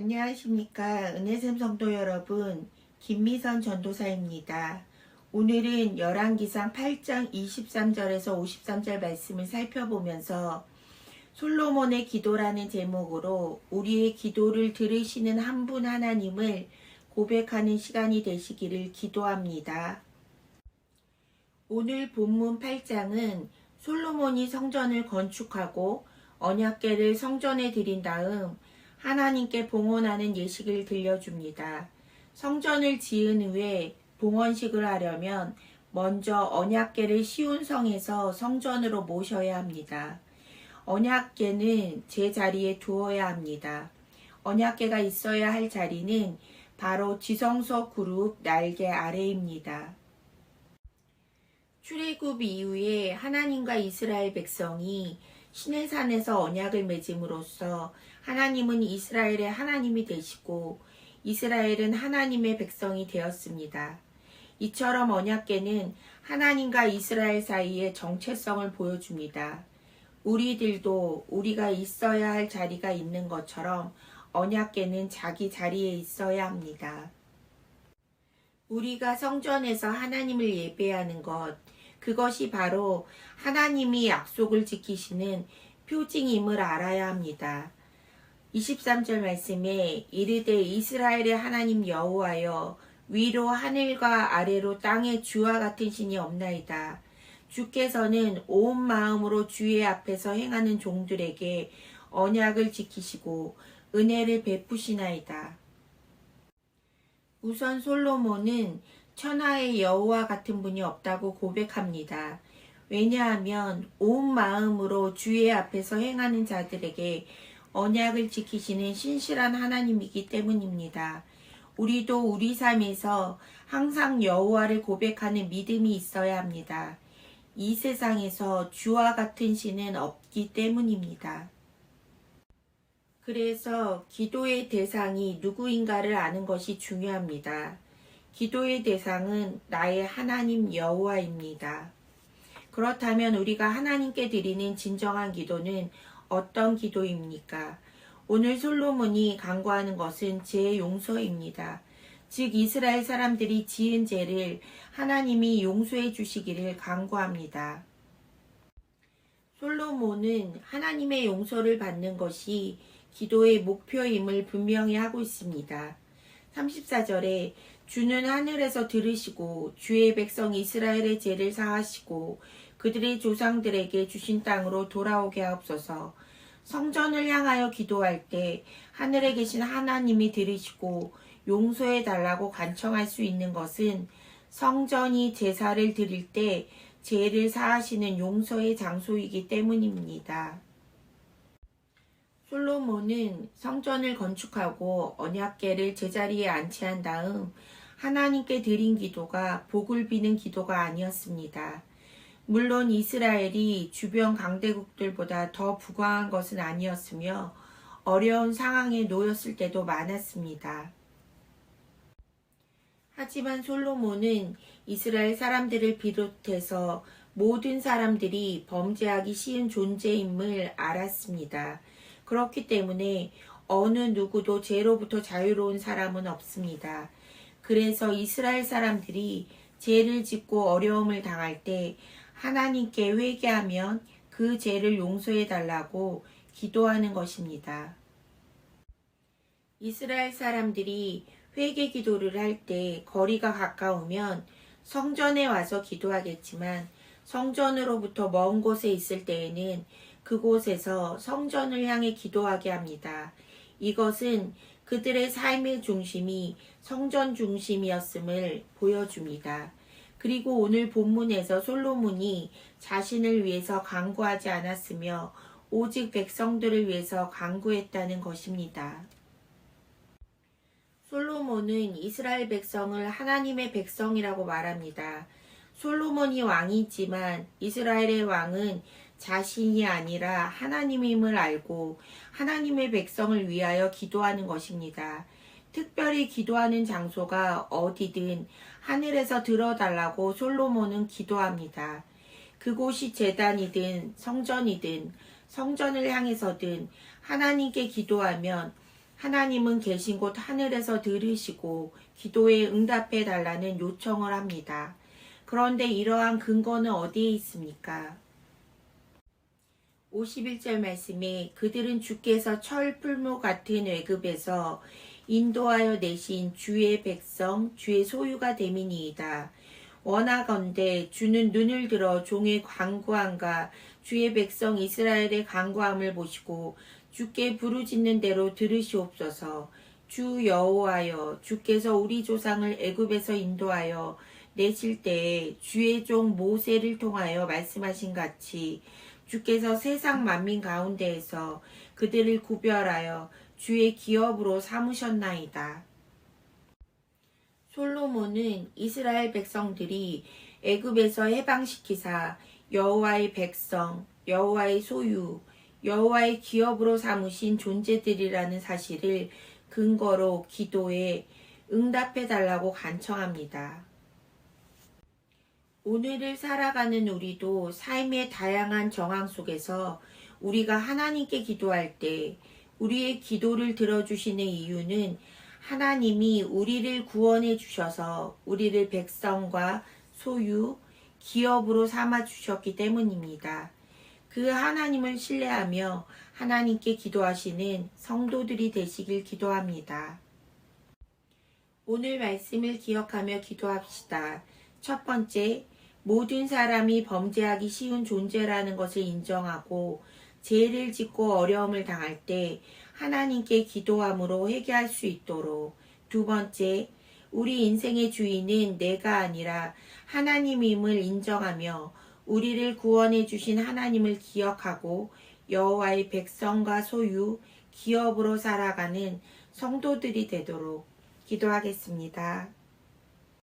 안녕하십니까. 은혜샘 성도 여러분, 김미선 전도사입니다. 오늘은 열왕기상 8장 23절에서 53절 말씀을 살펴보면서 솔로몬의 기도라는 제목으로 우리의 기도를 들으시는 한 분 하나님을 고백하는 시간이 되시기를 기도합니다. 오늘 본문 8장은 솔로몬이 성전을 건축하고 언약궤를 성전에 드린 다음 하나님께 봉헌하는 예식을 들려줍니다. 성전을 지은 후에 봉헌식을 하려면 먼저 언약궤를 시온성에서 성전으로 모셔야 합니다. 언약궤는 제 자리에 두어야 합니다. 언약궤가 있어야 할 자리는 바로 지성소 그룹 날개 아래입니다. 출애굽 이후에 하나님과 이스라엘 백성이 시내산에서 언약을 맺음으로써 하나님은 이스라엘의 하나님이 되시고 이스라엘은 하나님의 백성이 되었습니다. 이처럼 언약궤는 하나님과 이스라엘 사이의 정체성을 보여줍니다. 우리들도 우리가 있어야 할 자리가 있는 것처럼 언약궤는 자기 자리에 있어야 합니다. 우리가 성전에서 하나님을 예배하는 것, 그것이 바로 하나님이 약속을 지키시는 표징임을 알아야 합니다. 23절 말씀에 이르되 이스라엘의 하나님 여호와여 위로 하늘과 아래로 땅에 주와 같은 신이 없나이다. 주께서는 온 마음으로 주의 앞에서 행하는 종들에게 언약을 지키시고 은혜를 베푸시나이다. 우선 솔로몬은 천하의 여호와 같은 분이 없다고 고백합니다. 왜냐하면 온 마음으로 주의 앞에서 행하는 자들에게 언약을 지키시는 신실한 하나님이기 때문입니다. 우리도 우리 삶에서 항상 여호와를 고백하는 믿음이 있어야 합니다. 이 세상에서 주와 같은 신은 없기 때문입니다. 그래서 기도의 대상이 누구인가를 아는 것이 중요합니다. 기도의 대상은 나의 하나님 여호와입니다. 그렇다면 우리가 하나님께 드리는 진정한 기도는 어떤 기도입니까? 오늘 솔로몬이 간구하는 것은 죄의 용서입니다. 즉 이스라엘 사람들이 지은 죄를 하나님이 용서해 주시기를 간구합니다. 솔로몬은 하나님의 용서를 받는 것이 기도의 목표임을 분명히 하고 있습니다. 34절에 주는 하늘에서 들으시고 주의 백성 이스라엘의 죄를 사하시고 그들의 조상들에게 주신 땅으로 돌아오게 하옵소서. 성전을 향하여 기도할 때 하늘에 계신 하나님이 들으시고 용서해 달라고 간청할 수 있는 것은 성전이 제사를 드릴 때 죄를 사하시는 용서의 장소이기 때문입니다. 솔로몬은 성전을 건축하고 언약궤를 제자리에 안치한 다음 하나님께 드린 기도가 복을 비는 기도가 아니었습니다. 물론 이스라엘이 주변 강대국들보다 더 부강한 것은 아니었으며 어려운 상황에 놓였을 때도 많았습니다. 하지만 솔로몬은 이스라엘 사람들을 비롯해서 모든 사람들이 범죄하기 쉬운 존재임을 알았습니다. 그렇기 때문에 어느 누구도 죄로부터 자유로운 사람은 없습니다. 그래서 이스라엘 사람들이 죄를 짓고 어려움을 당할 때 하나님께 회개하면 그 죄를 용서해 달라고 기도하는 것입니다. 이스라엘 사람들이 회개 기도를 할 때 거리가 가까우면 성전에 와서 기도하겠지만 성전으로부터 먼 곳에 있을 때에는 그곳에서 성전을 향해 기도하게 합니다. 이것은 그들의 삶의 중심이 성전 중심이었음을 보여줍니다. 그리고 오늘 본문에서 솔로몬이 자신을 위해서 간구하지 않았으며 오직 백성들을 위해서 간구했다는 것입니다. 솔로몬은 이스라엘 백성을 하나님의 백성이라고 말합니다. 솔로몬이 왕이지만 이스라엘의 왕은 자신이 아니라 하나님임을 알고 하나님의 백성을 위하여 기도하는 것입니다. 특별히 기도하는 장소가 어디든 하늘에서 들어달라고 솔로몬은 기도합니다. 그곳이 제단이든 성전이든 성전을 향해서든 하나님께 기도하면 하나님은 계신 곳 하늘에서 들으시고 기도에 응답해 달라는 요청을 합니다. 그런데 이러한 근거는 어디에 있습니까? 51절 말씀에 그들은 주께서 철풀무 같은 외급에서 인도하여 내신 주의 백성 주의 소유가 됨이니이다. 원하건대 주는 눈을 들어 종의 간구함과 주의 백성 이스라엘의 간구함을 보시고 주께 부르짖는 대로 들으시옵소서. 주 여호와여, 주께서 우리 조상을 애굽에서 인도하여 내실 때에 주의 종 모세를 통하여 말씀하신 같이 주께서 세상 만민 가운데에서 그들을 구별하여 주의 기업으로 삼으셨나이다. 솔로몬은 이스라엘 백성들이 애굽에서 해방시키사 여호와의 백성, 여호와의 소유, 여호와의 기업으로 삼으신 존재들이라는 사실을 근거로 기도에 응답해 달라고 간청합니다. 오늘을 살아가는 우리도 삶의 다양한 정황 속에서 우리가 하나님께 기도할 때 우리의 기도를 들어주시는 이유는 하나님이 우리를 구원해 주셔서 우리를 백성과 소유, 기업으로 삼아 주셨기 때문입니다. 그 하나님을 신뢰하며 하나님께 기도하시는 성도들이 되시길 기도합니다. 오늘 말씀을 기억하며 기도합시다. 첫 번째, 모든 사람이 범죄하기 쉬운 존재라는 것을 인정하고 죄를 짓고 어려움을 당할 때 하나님께 기도함으로 회개할 수 있도록. 두 번째, 우리 인생의 주인은 내가 아니라 하나님임을 인정하며 우리를 구원해 주신 하나님을 기억하고 여호와의 백성과 소유, 기업으로 살아가는 성도들이 되도록 기도하겠습니다.